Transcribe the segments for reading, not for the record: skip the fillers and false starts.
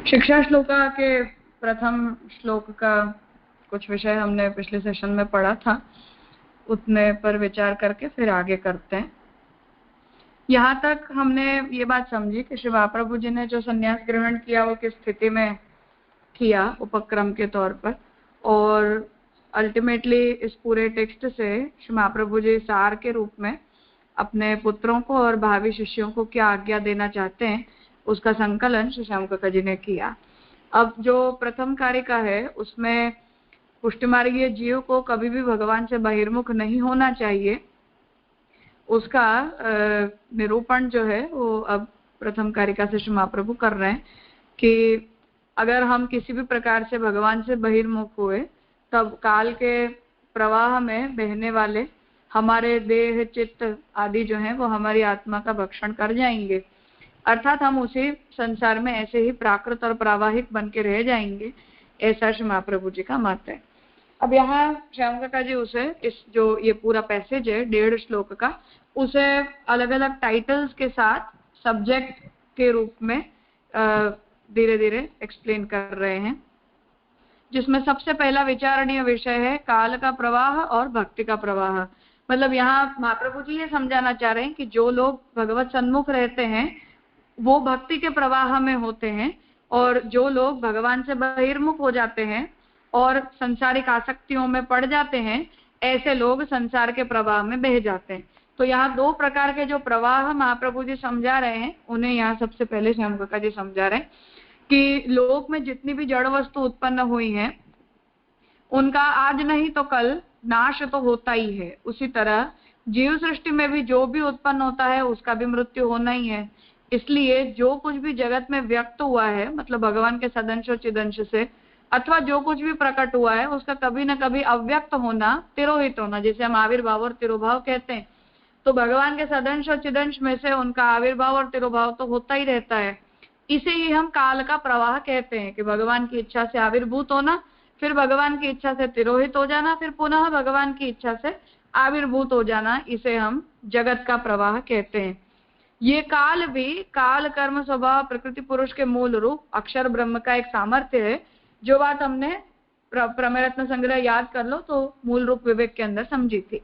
शिक्षा श्लोका के प्रथम श्लोक का कुछ विषय हमने पिछले सेशन में पढ़ा था, उतने पर विचार करके फिर आगे करते हैं। यहाँ तक हमने ये बात समझी कि श्री महाप्रभु जी ने जो संन्यास ग्रहण किया वो किस स्थिति में किया उपक्रम के तौर पर, और अल्टीमेटली इस पूरे टेक्स्ट से श्री महाप्रभु जी सार के रूप में अपने पुत्रों को और भावी शिष्यों को क्या आज्ञा देना चाहते हैं उसका संकलन श्री श्याम काका जी ने किया। अब जो प्रथम कारिका है उसमें पुष्टिमार्गीय जीव को कभी भी भगवान से बहिर्मुख नहीं होना चाहिए, उसका निरूपण जो है वो अब प्रथम कारिका से श्री महाप्रभु कर रहे हैं कि अगर हम किसी भी प्रकार से भगवान से बहिर्मुख हुए तब काल के प्रवाह में बहने वाले हमारे देह चित्त आदि जो है वो हमारी आत्मा का भक्षण कर जाएंगे, अर्थात हम उसी संसार में ऐसे ही प्राकृत और प्रावाहिक बन के रह जाएंगे, ऐसा श्री महाप्रभु जी का मत है। अब यहाँ श्याम काका जी उसे इस जो ये पूरा पैसेज है 1.5 श्लोक का, उसे अलग अलग टाइटल्स के साथ सब्जेक्ट के रूप में धीरे धीरे एक्सप्लेन कर रहे हैं, जिसमें सबसे पहला विचारणीय विषय है काल का प्रवाह और भक्ति का प्रवाह। मतलब यहाँ महाप्रभु जी ये समझाना चाह रहे हैं कि जो लोग भगवत सन्मुख रहते हैं वो भक्ति के प्रवाह में होते हैं, और जो लोग भगवान से बहिर्मुख हो जाते हैं और संसारिक आसक्तियों में पड़ जाते हैं ऐसे लोग संसार के प्रवाह में बह जाते हैं। तो यहाँ 2 प्रकार के जो प्रवाह महाप्रभु जी समझा रहे हैं उन्हें यहाँ सबसे पहले श्याम काका जी समझा रहे हैं कि लोक में जितनी भी जड़ वस्तु उत्पन्न हुई है उनका आज नहीं तो कल नाश तो होता ही है, उसी तरह जीव सृष्टि में भी जो भी उत्पन्न होता है उसका भी मृत्यु होना ही है। इसलिए जो कुछ भी जगत में व्यक्त हुआ है, मतलब भगवान के सदंश और चिदंश से, अथवा जो कुछ भी प्रकट हुआ है उसका कभी न कभी अव्यक्त होना, तिरोहित होना, जिसे हम आविर्भाव और तिरोभाव कहते हैं। तो भगवान के सदंश और चिदंश में से उनका आविर्भाव और तिरोभाव तो होता ही रहता है। इसे ही हम काल का प्रवाह कहते हैं कि भगवान की इच्छा से आविर्भूत होना, फिर भगवान की इच्छा से तिरोहित हो जाना, फिर पुनः भगवान की इच्छा से आविर्भूत हो जाना, इसे हम जगत का प्रवाह कहते हैं। ये काल भी काल कर्म स्वभाव प्रकृति पुरुष के मूल रूप अक्षर ब्रह्म का एक सामर्थ्य है। जो बात हमने प्रमेय रत्न संग्रह याद कर लो तो मूल रूप विवेक के अंदर समझी थी।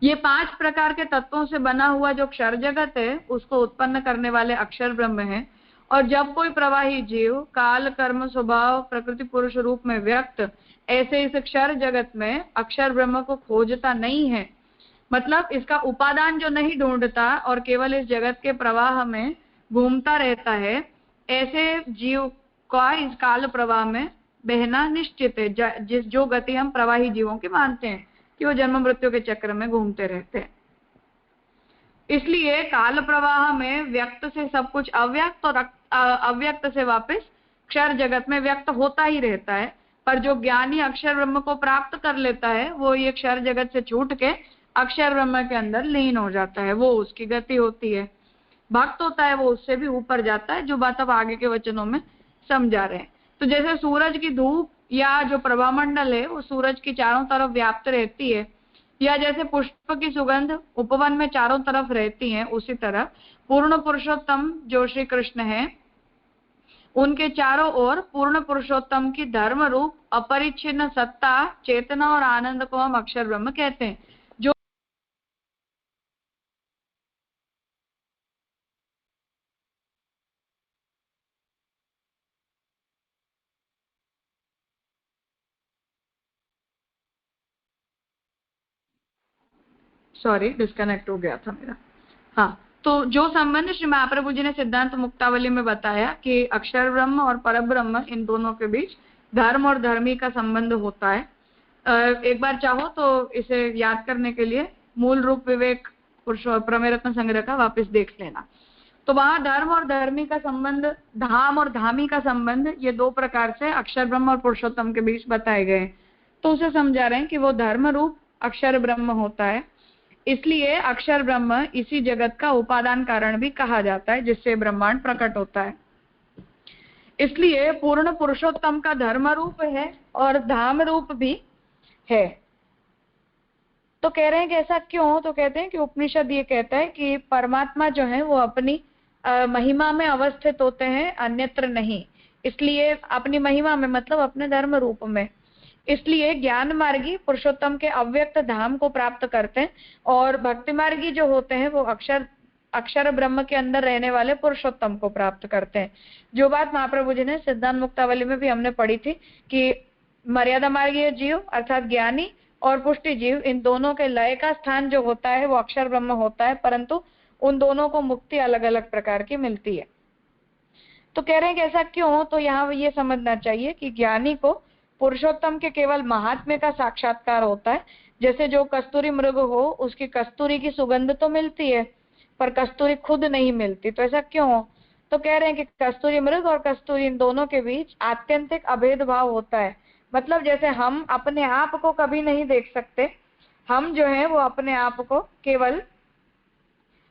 ये 5 प्रकार के तत्वों से बना हुआ जो क्षर जगत है उसको उत्पन्न करने वाले अक्षर ब्रह्म है, और जब कोई प्रवाही जीव काल कर्म स्वभाव प्रकृति पुरुष रूप में व्यक्त ऐसे इस क्षर जगत में अक्षर ब्रह्म को खोजता नहीं है, मतलब इसका उपादान जो नहीं ढूंढता और केवल इस जगत के प्रवाह में घूमता रहता है, ऐसे जीव का इस काल प्रवाह में बहना निश्चित है। जो गति हम प्रवाही जीवों की मानते हैं कि वो जन्म मृत्यु के चक्र में घूमते रहते हैं। इसलिए काल प्रवाह में व्यक्त से सब कुछ अव्यक्त और अव्यक्त से वापस क्षर जगत में व्यक्त होता ही रहता है। पर जो ज्ञानी अक्षर ब्रह्म को प्राप्त कर लेता है वो ये क्षर जगत से छूट के अक्षर ब्रह्म के अंदर लीन हो जाता है, वो उसकी गति होती है। भक्त होता है वो उससे भी ऊपर जाता है, जो बात अब आगे के वचनों में समझा रहे हैं। तो जैसे सूरज की धूप या जो प्रभामंडल है वो सूरज की चारों तरफ व्याप्त रहती है, या जैसे पुष्प की सुगंध उपवन में चारों तरफ रहती है, उसी तरह पूर्ण पुरुषोत्तम जो श्री कृष्ण है उनके चारों ओर पूर्ण पुरुषोत्तम की धर्म रूप अपरिच्छिन्न सत्ता चेतना और आनंद को हम अक्षर ब्रह्म कहते हैं। जो सॉरी डिस्कनेक्ट हो गया था मेरा। हाँ, तो जो संबंध श्री महाप्रभु जी ने सिद्धांत मुक्तावली में बताया कि अक्षर ब्रह्म और पर ब्रह्म इन दोनों के बीच धर्म और धर्मी का संबंध होता है, एक बार चाहो तो इसे याद करने के लिए मूल रूप विवेक प्रमेय रत्न संग्रह का वापस देख लेना। तो वहां धर्म और धर्मी का संबंध, धाम और धामी का संबंध, ये 2 प्रकार से अक्षर ब्रह्म और पुरुषोत्तम के बीच बताए गए। तो उसे समझा रहे हैं कि वो धर्म रूप अक्षर ब्रह्म होता है, इसलिए अक्षर ब्रह्म इसी जगत का उपादान कारण भी कहा जाता है जिससे ब्रह्मांड प्रकट होता है। इसलिए पूर्ण पुरुषोत्तम का धर्म रूप है और धाम रूप भी है। तो कह रहे हैं कि ऐसा क्यों? तो कहते हैं कि उपनिषद ये कहता है कि परमात्मा जो है वो अपनी महिमा में अवस्थित होते हैं, अन्यत्र नहीं। इसलिए अपनी महिमा में मतलब अपने धर्म रूप में, इसलिए ज्ञान मार्गी पुरुषोत्तम के अव्यक्त धाम को प्राप्त करते हैं, और भक्ति मार्गी जो होते हैं वो अक्षर ब्रह्म के अंदर रहने वाले पुरुषोत्तम को प्राप्त करते हैं। जो बात महाप्रभु जी ने सिद्धांत मुक्तावली में भी हमने पढ़ी थी कि मर्यादा मार्गीय जीव अर्थात ज्ञानी और पुष्टि जीव, इन दोनों के लय का स्थान जो होता है वो अक्षर ब्रह्म होता है, परंतु उन दोनों को मुक्ति अलग अलग प्रकार की मिलती है। तो कह रहे हैं कि ऐसा क्यों? तो यहाँ ये समझना चाहिए कि ज्ञानी को पुरुषोत्तम के केवल महात्म्य का साक्षात्कार होता है। जैसे जो कस्तूरी मृग हो, उसकी कस्तूरी की सुगंध तो मिलती है पर कस्तूरी खुद नहीं मिलती। तो ऐसा क्यों? तो कह रहे हैं कि कस्तूरी मृग और कस्तूरी इन दोनों के बीच आत्यंतिक अभेद भाव होता है। मतलब जैसे हम अपने आप को कभी नहीं देख सकते, हम जो है वो अपने आप को केवल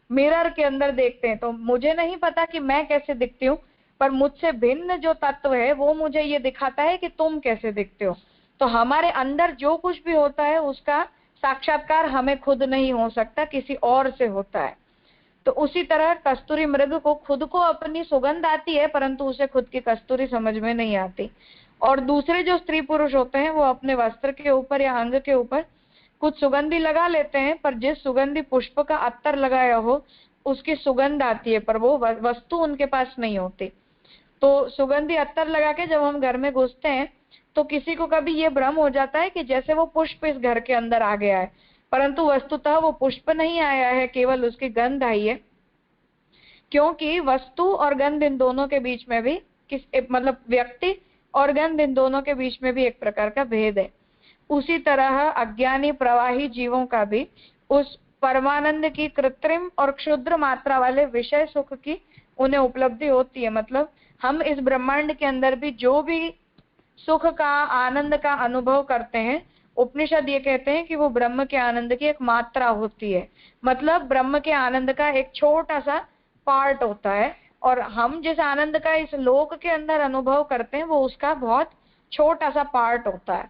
मिरर के अंदर देखते हैं। तो मुझे नहीं पता कि मैं कैसे दिखती हूँ, पर मुझसे भिन्न जो तत्व है वो मुझे ये दिखाता है कि तुम कैसे दिखते हो। तो हमारे अंदर जो कुछ भी होता है उसका साक्षात्कार हमें खुद नहीं हो सकता, किसी और से होता है। तो उसी तरह कस्तूरी मृग को खुद को अपनी सुगंध आती है, परंतु उसे खुद की कस्तूरी समझ में नहीं आती। और दूसरे जो स्त्री पुरुष होते हैं वो अपने वस्त्र के ऊपर या अंग के ऊपर कुछ सुगंधी लगा लेते हैं, पर जिस सुगंधी पुष्प का अत्तर लगाया हो उसकी सुगंध आती है, पर वो वस्तु उनके पास नहीं होती। तो सुगंधी अत्तर लगा के जब हम घर में घुसते हैं तो किसी को कभी ये भ्रम हो जाता है कि जैसे वो पुष्प इस घर के अंदर आ गया है, परंतु वस्तुतः वो पुष्प नहीं आया है, केवल उसकी गंध आई है। क्योंकि वस्तु और गंध इन दोनों के बीच में भी मतलब व्यक्ति और गंध इन दोनों के बीच में भी एक प्रकार का भेद है। उसी तरह अज्ञानी प्रवाही जीवों का भी उस परमानंद की कृत्रिम और क्षुद्र मात्रा वाले विषय सुख की उन्हें उपलब्धि होती है। मतलब हम इस ब्रह्मांड के अंदर भी जो भी सुख का आनंद का अनुभव करते हैं, उपनिषद ये कहते हैं कि वो ब्रह्म के आनंद की एक मात्रा होती है। मतलब ब्रह्म के आनंद का एक छोटा सा पार्ट होता है, और हम जिस आनंद का इस लोक के अंदर अनुभव करते हैं वो उसका बहुत छोटा सा पार्ट होता है।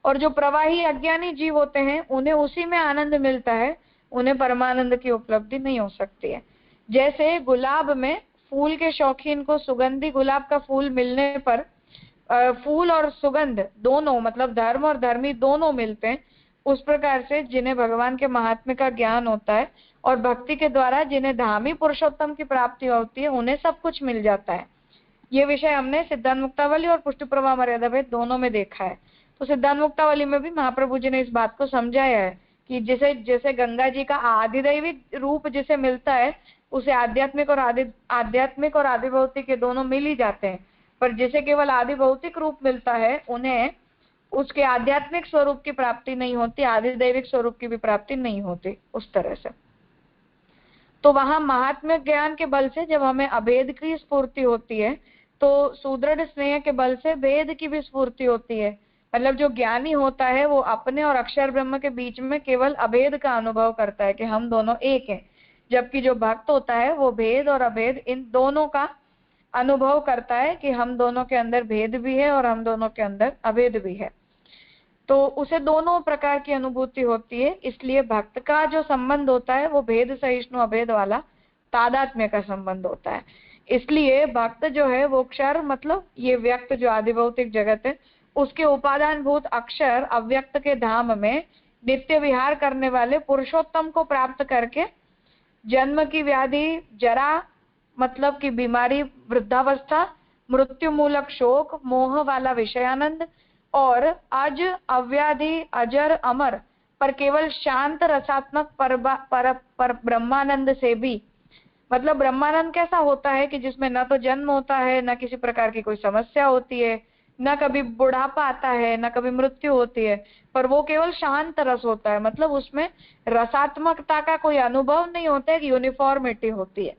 और जो प्रवाही अज्ञानी जीव होते हैं उन्हें उसी में आनंद मिलता है, उन्हें परमानंद की उपलब्धि नहीं हो सकती है। जैसे गुलाब में फूल के शौकीन को सुगंधी गुलाब का फूल मिलने पर फूल और सुगंध दोनों मतलब धर्म और धर्मी दोनों मिलते हैं, उस प्रकार से जिन्हें भगवान के महात्म्य का ज्ञान होता है और भक्ति के द्वारा जिन्हें धामी पुरुषोत्तम की प्राप्ति होती है उन्हें सब कुछ मिल जाता है। ये विषय हमने सिद्धांत मुक्तावली और पुष्टि प्रवाह मर्यादा भेद दोनों में देखा है। तो सिद्धांत मुक्तावली में भी महाप्रभु जी ने इस बात को समझाया है कि जैसे गंगा जी का आदिदैविक रूप जिसे मिलता है उसे आध्यात्मिक और आदि भौतिक के दोनों मिल ही जाते हैं, पर जिसे केवल आदि भौतिक रूप मिलता है उन्हें उसके आध्यात्मिक स्वरूप की प्राप्ति नहीं होती, आदिदैविक स्वरूप की भी प्राप्ति नहीं होती उस तरह से। तो वहां महात्म्य ज्ञान के बल से जब हमें अभेद की स्फूर्ति होती है तो सुदृढ़ स्नेह के बल से भेद की भी स्फूर्ति होती है। मतलब जो ज्ञानी होता है वो अपने और अक्षर ब्रह्म के बीच में केवल अभेद का अनुभव करता है कि हम दोनों एक हैं, जबकि जो भक्त होता है वो भेद और अभेद इन दोनों का अनुभव करता है कि हम दोनों के अंदर भेद भी है और हम दोनों के अंदर अभेद भी है। तो उसे दोनों प्रकार की अनुभूति होती है। इसलिए भक्त का जो संबंध होता है वो भेद सहिष्णु अभेद वाला तादात्म्य का संबंध होता है। इसलिए भक्त जो है वो अक्षर मतलब ये व्यक्त जो आदि भौतिक जगत है उसके उपादान भूत अक्षर अव्यक्त के धाम में नित्य विहार करने वाले पुरुषोत्तम को प्राप्त करके जन्म की व्याधि, जरा मतलब की बीमारी, वृद्धावस्था, मृत्यु मूलक शोक, मोह वाला विषयानंद और अज अव्याधि अजर अमर पर केवल शांत रसात्मक पर ब्रह्मानंद से भी। मतलब ब्रह्मानंद कैसा होता है कि जिसमें न तो जन्म होता है, न किसी प्रकार की कोई समस्या होती है, न कभी बुढ़ापा आता है, न कभी मृत्यु होती है, पर वो केवल शांत रस होता है। मतलब उसमें रसात्मकता का कोई अनुभव नहीं होता है, यूनिफॉर्मिटी होती है।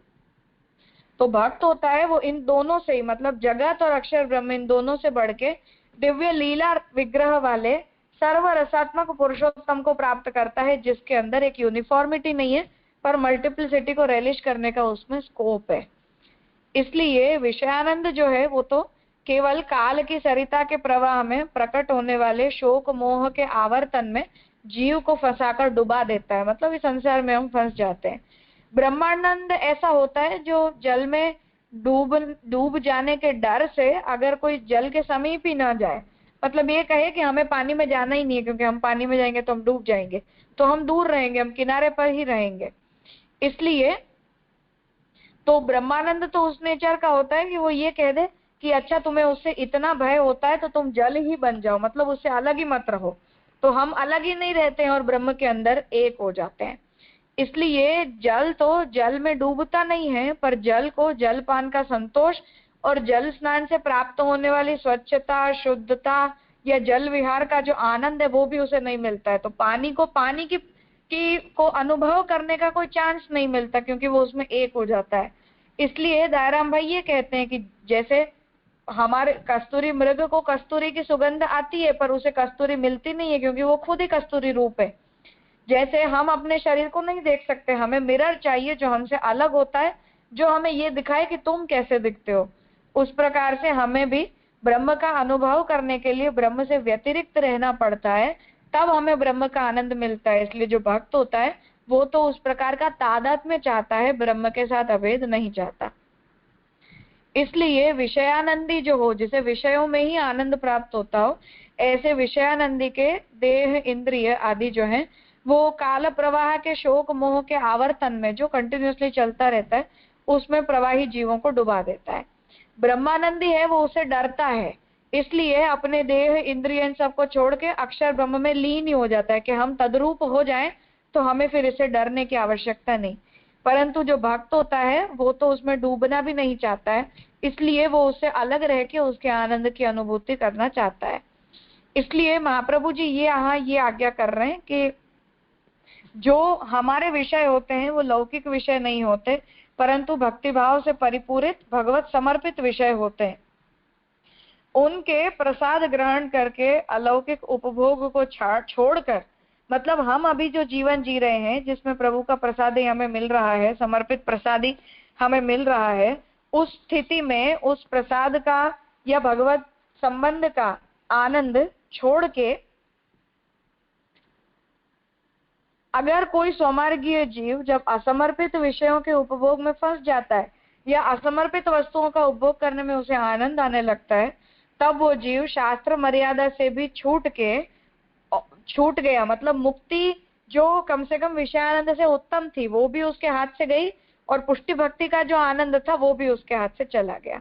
तो भक्त होता है वो इन दोनों से ही मतलब जगत और अक्षर ब्रह्म इन दोनों से बढ़ के दिव्य लीला विग्रह वाले सर्व रसात्मक पुरुषोत्तम को प्राप्त करता है, जिसके अंदर एक यूनिफॉर्मिटी नहीं है पर मल्टीप्लिसिटी को रेलिश करने का उसमें स्कोप है। इसलिए विषयानंद जो है वो तो केवल काल की सरिता के प्रवाह में प्रकट होने वाले शोक मोह के आवर्तन में जीव को फंसाकर डुबा देता है। मतलब इस संसार में हम फंस जाते हैं। ब्रह्मानंद ऐसा होता है जो जल में डूब जाने के डर से अगर कोई जल के समीप ही ना जाए, मतलब ये कहे कि हमें पानी में जाना ही नहीं है क्योंकि हम पानी में जाएंगे तो हम डूब जाएंगे, तो हम दूर रहेंगे, हम किनारे पर ही रहेंगे। इसलिए तो ब्रह्मानंद तो उस नेचर का होता है कि वो ये कह दे कि अच्छा तुम्हें उससे इतना भय होता है तो तुम जल ही बन जाओ, मतलब उससे अलग ही मत रहो। तो हम अलग ही नहीं रहते हैं और ब्रह्म के अंदर एक हो जाते हैं। इसलिए जल तो जल में डूबता नहीं है, पर जल को जलपान का संतोष और जल स्नान से प्राप्त होने वाली स्वच्छता, शुद्धता या जल विहार का जो आनंद है वो भी उसे नहीं मिलता है। तो पानी को अनुभव करने का कोई चांस नहीं मिलता क्योंकि वो उसमें एक हो जाता है। इसलिए दयाराम भाई ये कहते हैं कि जैसे हमारे कस्तूरी मृग को कस्तूरी की सुगंध आती है पर उसे कस्तूरी मिलती नहीं है क्योंकि वो खुद ही कस्तूरी रूप है। जैसे हम अपने शरीर को नहीं देख सकते, हमें मिरर चाहिए जो हमसे अलग होता है, जो हमें ये दिखाए कि तुम कैसे दिखते हो। उस प्रकार से हमें भी ब्रह्म का अनुभव करने के लिए ब्रह्म से व्यतिरिक्त रहना पड़ता है, तब हमें ब्रह्म का आनंद मिलता है। इसलिए जो भक्त होता है वो तो उस प्रकार का तादात्म्य चाहता है, ब्रह्म के साथ अभेद नहीं चाहता। इसलिए विषयानंदी जो हो, जिसे विषयों में ही आनंद प्राप्त होता हो, ऐसे विषयानंदी के देह इंद्रिय आदि जो हैं वो काल प्रवाह के शोक मोह के आवर्तन में जो कंटिन्यूअसली चलता रहता है उसमें प्रवाही जीवों को डुबा देता है। ब्रह्मानंदी है वो उसे डरता है, इसलिए अपने देह इंद्रिय इन सबको छोड़ के अक्षर ब्रह्म में लीन ही हो जाता है कि हम तद्रूप हो जाएं तो हमें फिर इसे डरने की आवश्यकता नहीं। परंतु जो भक्त होता है वो तो उसमें डूबना भी नहीं चाहता है, इसलिए वो उससे अलग रह के उसके आनंद की अनुभूति करना चाहता है। इसलिए महाप्रभु जी ये आज्ञा कर रहे हैं कि जो हमारे विषय होते हैं वो लौकिक विषय नहीं होते, परंतु भक्तिभाव से परिपूरित भगवत समर्पित विषय होते हैं। उनके प्रसाद ग्रहण करके अलौकिक उपभोग को छोड़कर, मतलब हम अभी जो जीवन जी रहे हैं जिसमें प्रभु का प्रसादी हमें मिल रहा है, समर्पित प्रसादी हमें मिल रहा है, उस स्थिति में उस प्रसाद का या भगवत संबंध का आनंद छोड़ के अगर कोई स्वमार्गीय जीव जब असमर्पित विषयों के उपभोग में फंस जाता है या असमर्पित वस्तुओं का उपभोग करने में उसे आनंद आने लगता है, तब वो जीव शास्त्र मर्यादा से भी छूट गया, मतलब मुक्ति जो कम से कम विषयानंद से उत्तम थी वो भी उसके हाथ से गई और पुष्टि भक्ति का जो आनंद था वो भी उसके हाथ से चला गया।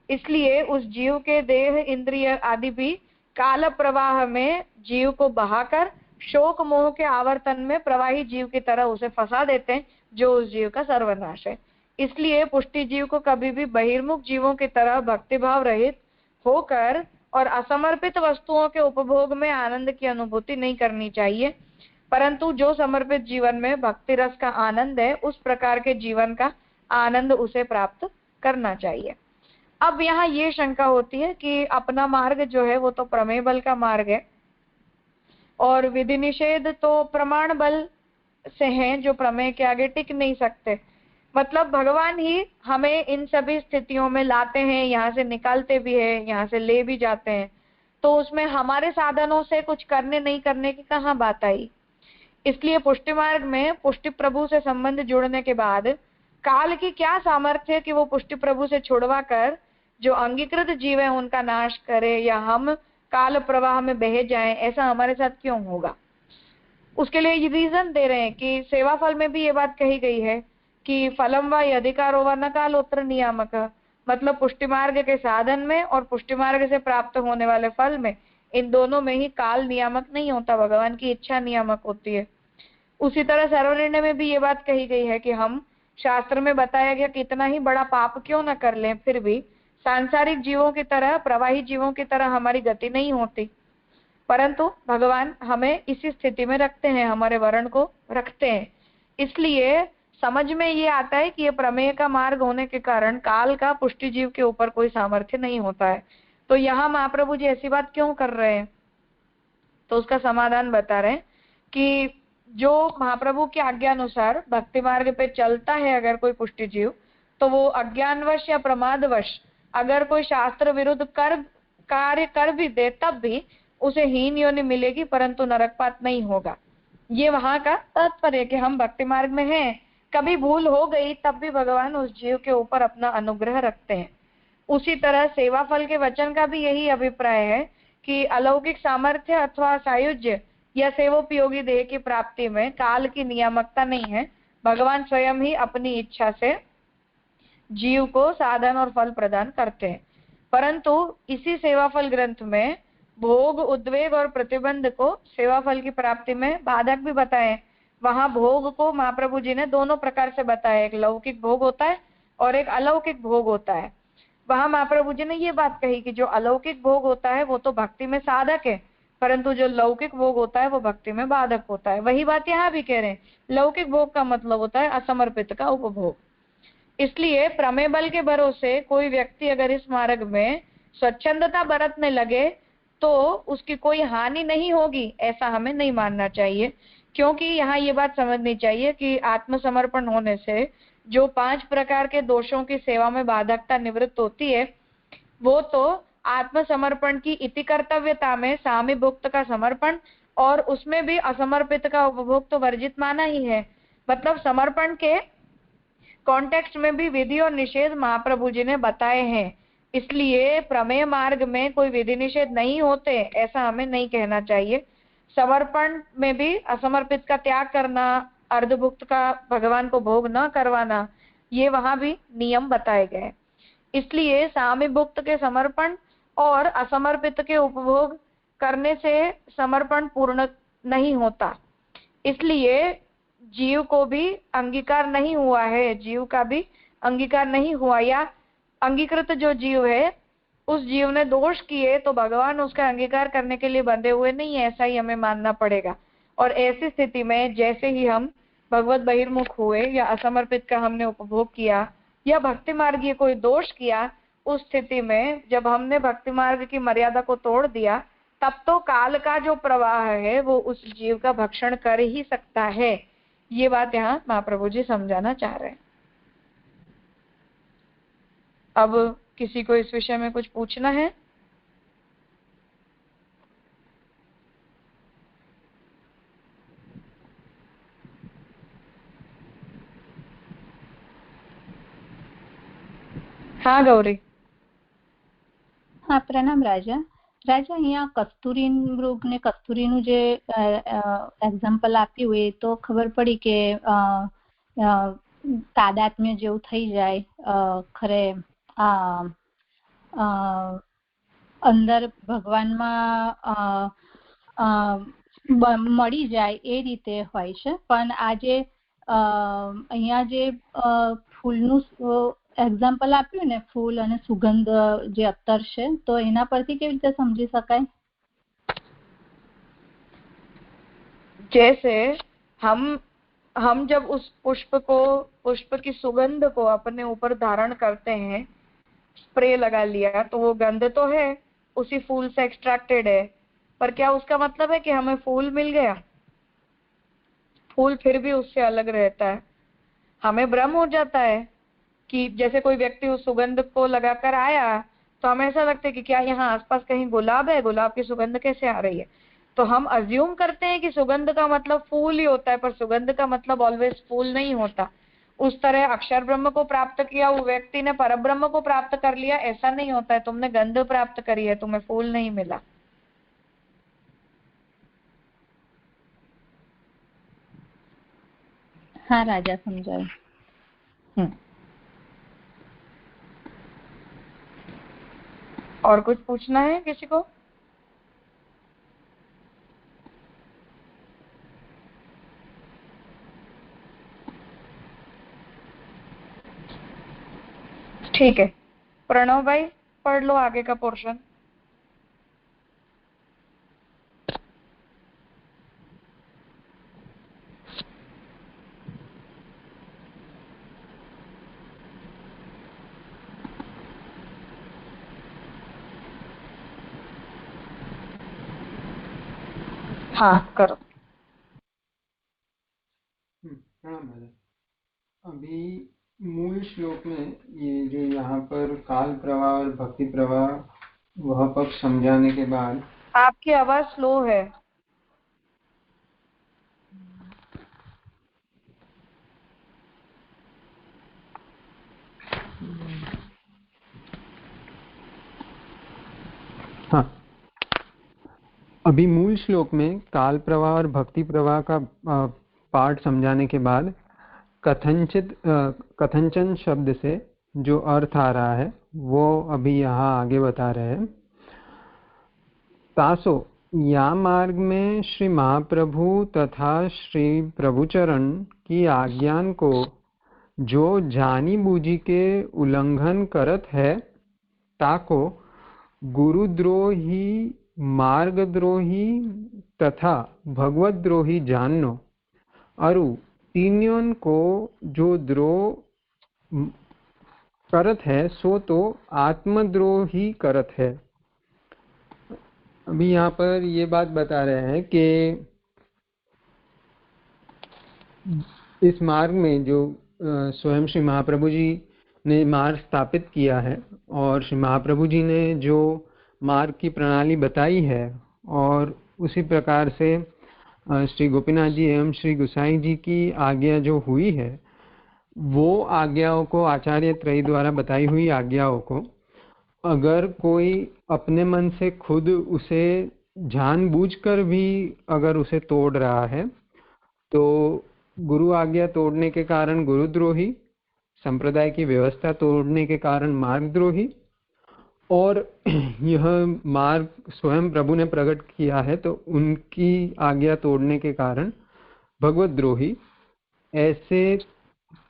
इसलिए उस जीव के देह इंद्रिय आदि भी काल प्रवाह में जीव को बहाकर शोक मोह के आवर्तन में प्रवाही जीव की तरह उसे फंसा देते हैं, जो उस जीव का सर्वनाश है। इसलिए पुष्टि जीव को कभी भी बहिर्मुख जीवों की तरह भक्तिभाव रहित होकर और असमर्पित वस्तुओं के उपभोग में आनंद की अनुभूति नहीं करनी चाहिए, परंतु जो समर्पित जीवन में भक्ति रस का आनंद है उस प्रकार के जीवन का आनंद उसे प्राप्त करना चाहिए। अब यहाँ ये शंका होती है कि अपना मार्ग जो है वो तो प्रमेय बल का मार्ग है और विधि निषेध तो प्रमाण बल से हैं जो प्रमेय के आगे टिक नहीं सकते। मतलब भगवान ही हमें इन सभी स्थितियों में लाते हैं, यहाँ से निकालते भी है, यहाँ से ले भी जाते हैं, तो उसमें हमारे साधनों से कुछ करने नहीं करने की कहाँ बात आई। इसलिए पुष्टि मार्ग में पुष्टि प्रभु से संबंध जुड़ने के बाद काल की क्या सामर्थ्य है कि वो पुष्टि प्रभु से छुड़वा कर जो अंगीकृत जीव है उनका नाश करे या हम काल प्रवाह में बह जाएं, ऐसा हमारे साथ क्यों होगा। उसके लिए ये रीजन दे रहे हैं कि सेवा फल में भी ये बात कही गई है कि फलम व अधिकारो व न कालोत्र नियामक, मतलब पुष्टि मार्ग के साधन में और पुष्टि मार्ग से प्राप्त होने वाले फल में, इन दोनों में ही काल नियामक नहीं होता, भगवान की इच्छा नियामक होती है। उसी तरह सर्वनिर्णय में भी ये बात कही गई है कि हम शास्त्र में बताया गया कितना ही बड़ा पाप क्यों न कर लें फिर भी सांसारिक जीवों की तरह, प्रवाही जीवों की तरह हमारी गति नहीं होती, परंतु भगवान हमें इसी स्थिति में रखते हैं, हमारे वर्ण को रखते हैं। इसलिए समझ में ये आता है कि ये प्रमेय का मार्ग होने के कारण काल का पुष्टि जीव के ऊपर कोई सामर्थ्य नहीं होता है। तो यहाँ महाप्रभु जी ऐसी बात क्यों कर रहे हैं, तो उसका समाधान बता रहे हैं कि जो महाप्रभु की आज्ञा अनुसार भक्ति मार्ग पे चलता है अगर कोई पुष्टि जीव, तो वो अज्ञानवश या प्रमादवश अगर कोई शास्त्र विरुद्ध कार्य कर भी दे तब भी उसे हीन योनि मिलेगी, परंतु नरकपात नहीं होगा। ये वहां का तात्पर्य कि हम भक्ति मार्ग में हैं कभी भूल हो गई तब भी भगवान उस जीव के ऊपर अपना अनुग्रह रखते हैं। उसी तरह सेवा फल के वचन का भी यही अभिप्राय है कि अलौकिक सामर्थ्य अथवा सायुज्य या सेवोपयोगी देह की प्राप्ति में काल की नियामकता नहीं है। भगवान स्वयं ही अपनी इच्छा से जीव को साधन और फल प्रदान करते हैं। परंतु इसी सेवाफल ग्रंथ में भोग, उद्वेग और प्रतिबंध को सेवाफल की प्राप्ति में बाधक भी बताए। वहां भोग को महाप्रभु जी ने दोनों प्रकार से बताया, एक लौकिक भोग होता है और एक अलौकिक भोग होता है। वहां महाप्रभु जी ने ये बात कही कि जो अलौकिक भोग होता है वो तो भक्ति में साधक है, परंतु जो लौकिक भोग होता है वो भक्ति में बाधक होता है। वही बात यहाँ भी कह रहे हैं, लौकिक भोग का मतलब होता है असमर्पित का उपभोग। इसलिए प्रमेय बल के भरोसे कोई व्यक्ति अगर इस मार्ग में स्वच्छंदता बरतने लगे तो उसकी कोई हानि नहीं होगी, ऐसा हमें नहीं मानना चाहिए। क्योंकि यहाँ ये बात समझनी चाहिए कि आत्मसमर्पण होने से जो 5 प्रकार के दोषों की सेवा में बाधकता निवृत्त होती है, वो तो आत्मसमर्पण की इति कर्तव्यता में सामीभुक्त का समर्पण और उसमें भी असमर्पित का उपभोग तो वर्जित माना ही है। मतलब समर्पण के कॉन्टेक्स्ट में भी विधि और निषेध महाप्रभु जी ने बताए हैं। इसलिए प्रमेय मार्ग में कोई विधि निषेध नहीं होते, ऐसा हमें नहीं कहना चाहिए। समर्पण में भी असमर्पित का त्याग करना, अर्धभुक्त का भगवान को भोग न करवाना, ये वहां भी नियम बताए गए। इसलिए सामीभुक्त के समर्पण और असमर्पित के उपभोग करने से समर्पण पूर्ण नहीं होता। इसलिए जीव को भी अंगीकार नहीं हुआ है, जीव का भी अंगीकार नहीं हुआ, या अंगीकृत जो जीव है उस जीव ने दोष किए तो भगवान उसका अंगीकार करने के लिए बंधे हुए नहीं है, ऐसा ही हमें मानना पड़ेगा। और ऐसी स्थिति में जैसे ही हम भगवत बहिर्मुख हुए या असमर्पित का हमने उपभोग किया या भक्ति मार्ग ये कोई दोष किया, उस स्थिति में जब हमने भक्ति मार्ग की मर्यादा को तोड़ दिया, तब तो काल का जो प्रवाह है वो उस जीव का भक्षण कर ही सकता है। ये बात यहाँ महाप्रभु जी समझाना चाह रहे हैं। अब किसी को इस विषय में कुछ पूछना है? हाँ गौरी। हाँ प्रणाम राजा। રાજા અહીંયા કસ્તુરી મૃગ ને કસ્તુરીનું જે એક્ઝામ્પલ આપ્યું એ તો ખબર પડી કે તાદાત્મ્ય જેવું થઈ જાય, ખરે અંદર ભગવાનમાં મળી જાય એ રીતે હોય છે. પણ આજે અહીંયા જે ફૂલનું એક્ઝામ્પલ આપ્યું ને, ફૂલ અને સુગંધ જે અત્તર છે, તો એના પરથી કેવી રીતે સમજી શકાય? जैसे हम जब उस पुष्प की सुगंध को अपने ऊपर धारण करते हैं, स्प्रे लगा लिया, तो वो गंध तो है, उसी फूल से एक्सट्रैक्टेड है, पर क्या उसका मतलब है कि हमें फूल मिल गया? फूल फिर भी उससे अलग रहता है। हमें भ्रम हो जाता है कि जैसे कोई व्यक्ति उस सुगंध को लगाकर आया तो हमें ऐसा लगता है कि क्या यहाँ आसपास कहीं गुलाब है, गुलाब की सुगंध कैसे आ रही है? तो हम अज्यूम करते हैं कि सुगंध का मतलब फूल ही होता है, पर सुगंध का मतलब ऑलवेज फूल नहीं होता। उस तरह अक्षर ब्रह्म को प्राप्त किया वो व्यक्ति ने परब्रह्म को प्राप्त कर लिया, ऐसा नहीं होता है। तुमने गंध प्राप्त करी है, तुम्हें फूल नहीं मिला। हाँ राजा, समझाया। और कुछ पूछना है किसी को? ठीक है, प्रणव भाई पढ़ लो आगे का पोर्शन। हाँ करो। अभी मूल श्लोक में ये जो यहाँ पर काल प्रवाह और भक्ति प्रवाह वह पक्ष समझाने के बाद, आपकी आवाज स्लो है। अभी मूल श्लोक में काल प्रवाह और भक्ति प्रवाह का पाठ समझाने के बाद कथंचन शब्द से जो अर्थ आ रहा है वो अभी यहाँ आगे बता रहे हैं। तासो या मार्ग में श्री महाप्रभु तथा श्री प्रभुचरण की आज्ञान को जो जानी बूझी के उल्लंघन करत है ताको गुरुद्रोही मार्गद्रोही तथा भगवद्रोही जाननो। अरु तीन्यों को जो द्रोह करत है सो तो आत्मद्रोही करत है। अभी यहाँ पर ये बात बता रहे हैं कि इस मार्ग में जो स्वयं श्री महाप्रभु जी ने मार्ग स्थापित किया है और श्री महाप्रभु जी ने जो मार्ग की प्रणाली बताई है और उसी प्रकार से श्री गोपीनाथ जी एवं श्री गुसाई जी की आज्ञा जो हुई है वो आज्ञाओं को आचार्य त्रय द्वारा बताई हुई आज्ञाओं को अगर कोई अपने मन से खुद उसे जानबूझकर भी अगर उसे तोड़ रहा है तो गुरु आज्ञा तोड़ने के कारण गुरुद्रोही, संप्रदाय की व्यवस्था तोड़ने के कारण मार्गद्रोही, और यह मार्ग स्वयं प्रभु ने प्रकट किया है तो उनकी आज्ञा तोड़ने के कारण भगवद्रोही, ऐसे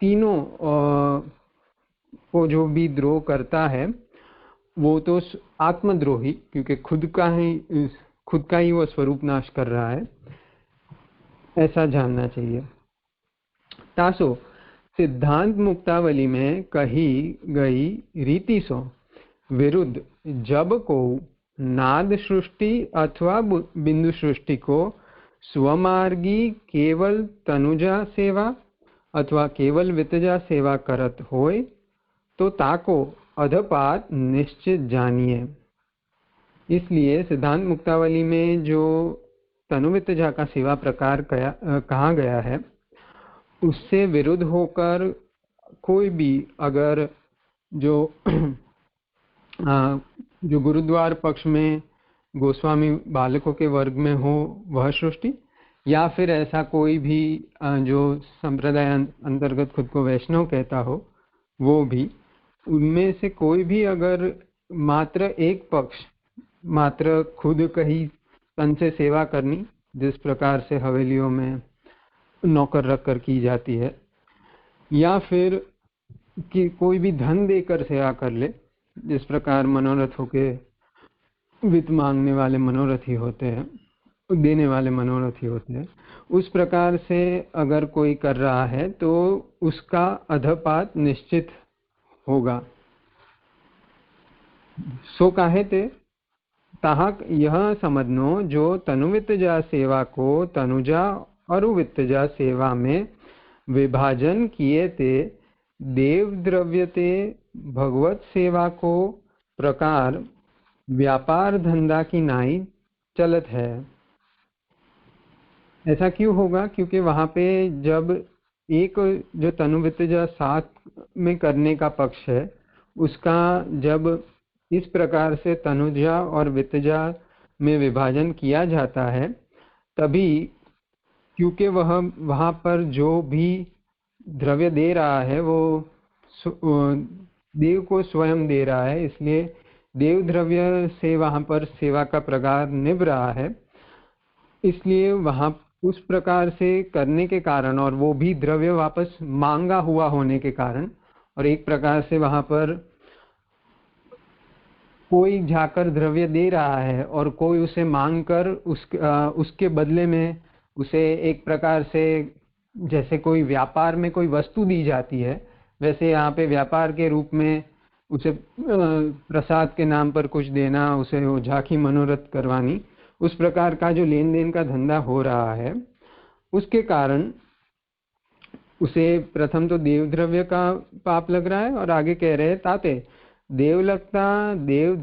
तीनों को जो भी द्रोह करता है वो तो आत्मद्रोही, क्योंकि खुद का ही वो स्वरूप नाश कर रहा है, ऐसा जानना चाहिए। तासो सिद्धांत मुक्तावली में कही गई रीति सो विरुद्ध जब को नाद सृष्टि अथवा बिंदु सृष्टि को स्वमार्गी केवल तनुजा सेवा अथवा केवल वितजा सेवा करत होय तो ताको अधपात निश्चित जानिए। इसलिए सिद्धांत मुक्तावली में जो तनुवितजा का सेवा प्रकार कहा गया है उससे विरुद्ध होकर कोई भी अगर जो गुरुद्वार पक्ष में गोस्वामी बालकों के वर्ग में हो वह सृष्टि, या फिर ऐसा कोई भी जो संप्रदाय अंतर्गत खुद को वैष्णव कहता हो वो भी, उनमें से कोई भी अगर मात्र एक पक्ष मात्र खुद कहीं तन से सेवा करनी, जिस प्रकार से हवेलियों में नौकर रख कर की जाती है, या फिर कि कोई भी धन देकर सेवा कर ले, जिस प्रकार मनोरथों के वित्त मांगने वाले मनोरथी होते हैं, देने वाले मनोरथी होते हैं, उस प्रकार से अगर कोई कर रहा है तो उसका अधपात निश्चित होगा। सो काहे ते ताहक यह समझनो जो तनुवितजा सेवा को तनुजा और वित्तजा सेवा में विभाजन किए ते देव द्रव्यते भगवत सेवा को प्रकार व्यापार धंधा की नाई चलत है। ऐसा क्यों होगा? क्योंकि वहां पे जब एक जो तनुवितजा साथ में करने का पक्ष है उसका जब इस प्रकार से तनुजा और वितजा में विभाजन किया जाता है तभी, क्योंकि वह वहां पर जो भी द्रव्य दे रहा है वो देव को स्वयं दे रहा है, इसलिए देव द्रव्य से वहां पर सेवा का प्रकार निभ रहा है। इसलिए वहां उस प्रकार से करने के कारण और वो भी द्रव्य वापस मांगा हुआ होने के कारण, और एक प्रकार से वहां पर कोई जाकर द्रव्य दे रहा है और कोई उसे मांग कर उसके बदले में उसे एक प्रकार से जैसे कोई व्यापार में कोई वस्तु दी जाती है, वैसे यहाँ पे व्यापार के रूप में उसे प्रसाद के नाम पर कुछ देना, उसे वो झांकी मनोरथ करवानी, उस प्रकार का जो लेन देन का धंधा हो रहा है उसके कारण उसे प्रथम तो देव द्रव्य का पाप लग रहा है, और आगे कह रहे हैं ताते देव लगता देव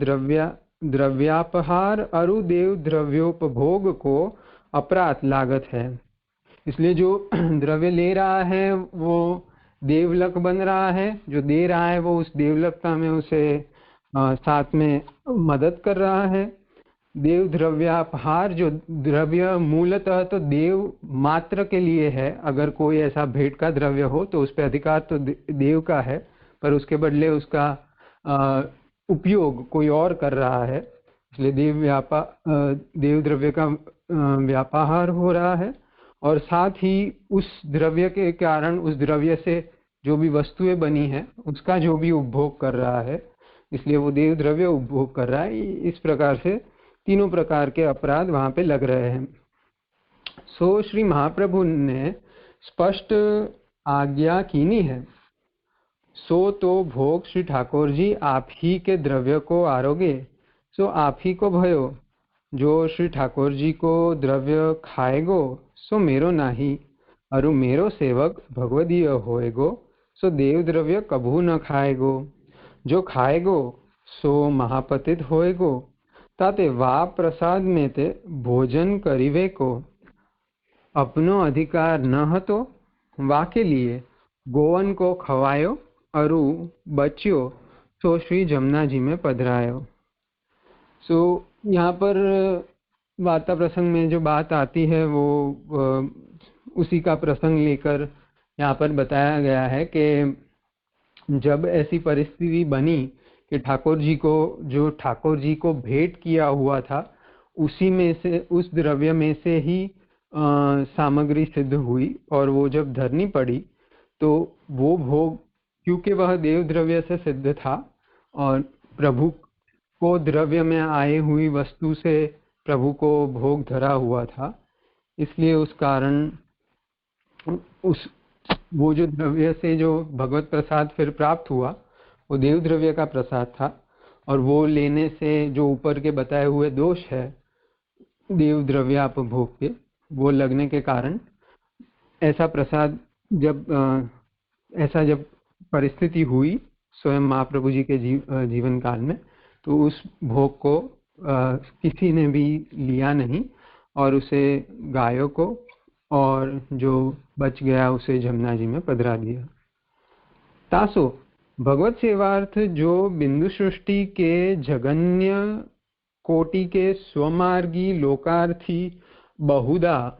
द्रव्यापहार अरु देव द्रव्योपभोग को अपराध लागत है। इसलिए जो द्रव्य ले रहा है वो देवलक बन रहा है, जो दे रहा है वो उस देवलकता में उसे साथ में मदद कर रहा है, देव द्रव्यापहार जो द्रव्य मूलतः तो देव मात्र के लिए है। अगर कोई ऐसा भेंट का द्रव्य हो तो उस पर अधिकार तो देव का है, पर उसके बदले उसका उपयोग कोई और कर रहा है, इसलिए देव द्रव्य का व्यापार हो रहा है। और साथ ही उस द्रव्य के कारण, उस द्रव्य से जो भी वस्तुएं बनी हैं उसका जो भी उपभोग कर रहा है, इसलिए वो देव द्रव्य उपभोग कर रहा है। इस प्रकार से तीनों प्रकार के अपराध वहां पे लग रहे हैं। सो श्री महाप्रभु ने स्पष्ट आज्ञा कीनी है। सो तो भोग श्री ठाकुर जी आप ही के द्रव्य को आरोगे, सो आप ही को भयो। जो श्री ठाकुर जी को द्रव्य खाएगो सो मेरो नाही, अरु मेरो सेवक भगवदीय होएगो, सो देव द्रव्य कभू न खाएगो। जो खाएगो सो महापतित होएगो, ताते वा प्रसाद में ते भोजन करीवे को। अपनो अधिकार न हतो वा के लिए गोवन को खवायो, अरु बच्यो तो श्री जमुना जी में पधरायो। सो यहाँ पर वार्ता प्रसंग में जो बात आती है वो उसी का प्रसंग लेकर यहाँ पर बताया गया है कि जब ऐसी परिस्थिति बनी कि ठाकुर जी को भेंट किया हुआ था उसी में से, उस द्रव्य में से ही सामग्री सिद्ध हुई, और वो जब धरनी पड़ी तो वो भोग, क्योंकि वह देव द्रव्य से सिद्ध था और प्रभु को द्रव्य में आए हुई वस्तु से प्रभु को भोग धरा हुआ था, इसलिए उस कारण वो जो द्रव्य से जो भगवत प्रसाद फिर प्राप्त हुआ वो देव द्रव्य का प्रसाद था। और वो लेने से जो ऊपर के बताए हुए दोष है देव द्रव्यापभोग के, वो लगने के कारण ऐसा प्रसाद जब परिस्थिति हुई स्वयं महाप्रभु जी के जीवन काल में, तो उस भोग को किसी ने भी लिया नहीं और उसे गायों को, और जो बच गया उसे जमुना जी में पधरा दिया। तासो भगवत सेवार्थ जो बिंदु सृष्टि के जगन्य कोटि के स्वमार्गी लोकार्थी बहुधा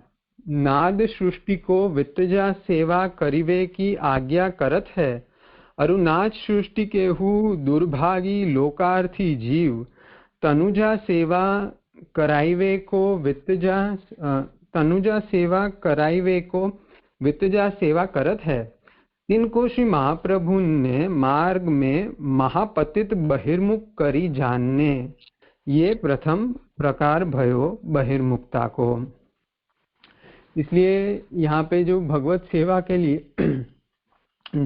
नाद सृष्टि को वित्तजा सेवा करिवे की आज्ञा करत है, अरु नाद सृष्टि के हु दुर्भागी लोकार्थी जीव तनुजा सेवा कराइवे को वित्तजा सेवा करत है। इनको श्री महाप्रभु ने मार्ग में महापतित बहिर्मुख करी जानने, ये प्रथम प्रकार भयो बहिर्मुक्ता को। इसलिए यहाँ पे जो भगवत सेवा के लिए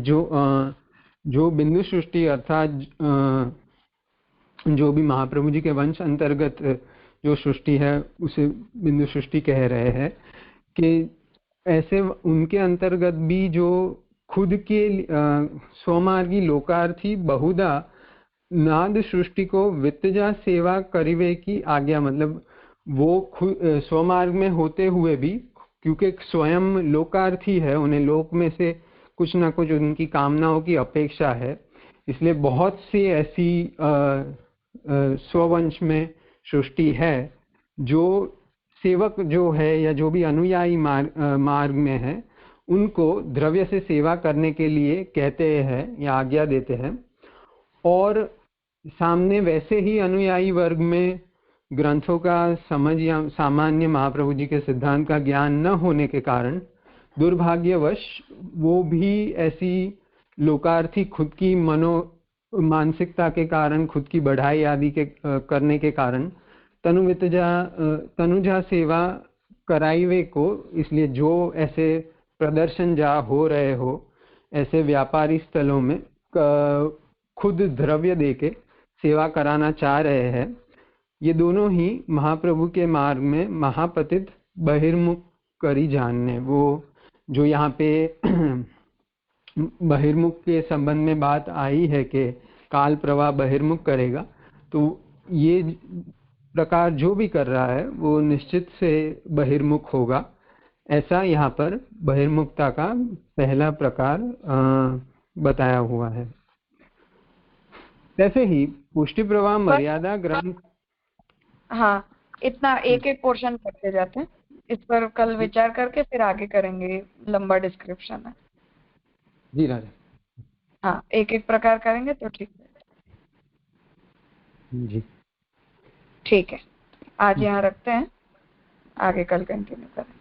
जो बिंदु सृष्टि अर्थात जो भी महाप्रभु जी के वंश अंतर्गत जो सृष्टि है उसे बिंदु सृष्टि कह रहे हैं, कि ऐसे उनके अंतर्गत भी जो खुद के स्वमार्गी लोकार्थी बहुधा नाद सृष्टि को वित्तजा सेवा करिवे की आज्ञा, मतलब वो खुद स्वमार्ग में होते हुए भी, क्योंकि स्वयं लोकार्थी है, उन्हें लोक में से कुछ ना कुछ उनकी कामनाओं की अपेक्षा है, इसलिए बहुत सी ऐसी स्ववंश में सृष्टि है जो सेवक जो है या जो भी अनुयायी मार्ग में है उनको द्रव्य से सेवा करने के लिए कहते हैं या आज्ञा देते हैं। और सामने वैसे ही अनुयायी वर्ग में ग्रंथों का समझ या सामान्य महाप्रभु जी के सिद्धांत का ज्ञान न होने के कारण दुर्भाग्यवश वो भी ऐसी लोकार्थी खुद की मानसिकता के कारण, खुद की बढ़ाई आदि के करने के कारण तनुजा सेवा कराइवे को, इसलिए जो ऐसे प्रदर्शन जहाँ हो रहे हो ऐसे व्यापारी स्थलों में खुद द्रव्य देके सेवा कराना चाह रहे हैं, ये दोनों ही महाप्रभु के मार्ग में महापतित बहिर्मुख करी जानने। वो जो यहाँ पे बहिर्मुख के संबंध में बात आई है कि काल प्रवाह बहिर्मुख करेगा, तो ये प्रकार जो भी कर रहा है वो निश्चित से बहिर्मुख होगा, ऐसा यहाँ पर बहिर्मुखता का पहला प्रकार बताया हुआ है। ऐसे ही पुष्टि प्रवाह मर्यादा ग्रंथ। हाँ, इतना एक एक पोर्शन करते जाते हैं। इस पर कल विचार करके फिर आगे करेंगे, लंबा डिस्क्रिप्शन है। जी राजा। हाँ, एक एक प्रकार करेंगे तो ठीक है। जी ठीक है, आज यहाँ रखते हैं, आगे कल कंटिन्यू करें।